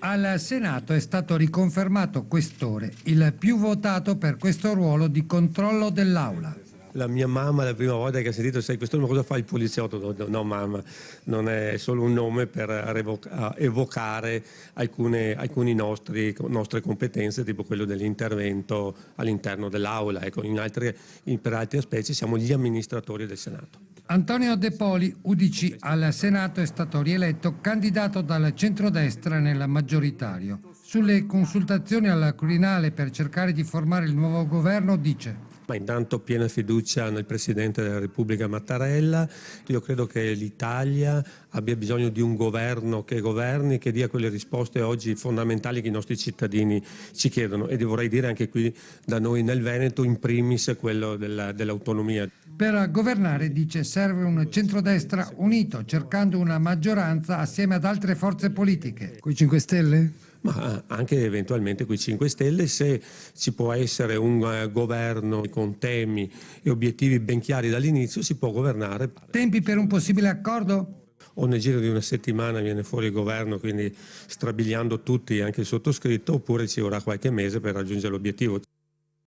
Al Senato è stato riconfermato questore, il più votato per questo ruolo di controllo dell'Aula. La mia mamma la prima volta che ha sentito sai questo cosa fa il poliziotto? No mamma, non è solo un nome per evocare alcune nostre competenze, tipo quello dell'intervento all'interno dell'aula. Ecco, per altri aspetti siamo gli amministratori del Senato. Antonio De Poli, UDC, al Senato è stato rieletto candidato dal centrodestra nel maggioritario. Sulle consultazioni al Quirinale per cercare di formare il nuovo governo dice: Ma intanto piena fiducia nel Presidente della Repubblica Mattarella. Io credo che l'Italia abbia bisogno di un governo che governi, che dia quelle risposte oggi fondamentali che i nostri cittadini ci chiedono. E vorrei dire anche qui da noi nel Veneto, in primis quello dell'autonomia. Per governare, dice, serve un centrodestra unito, cercando una maggioranza assieme ad altre forze politiche. Coi 5 Stelle? Ma anche eventualmente con i 5 Stelle, se ci può essere un governo con temi e obiettivi ben chiari dall'inizio, si può governare. Tempi per un possibile accordo? O nel giro di una settimana viene fuori il governo, quindi strabiliando tutti, anche il sottoscritto, oppure ci vorrà qualche mese per raggiungere l'obiettivo.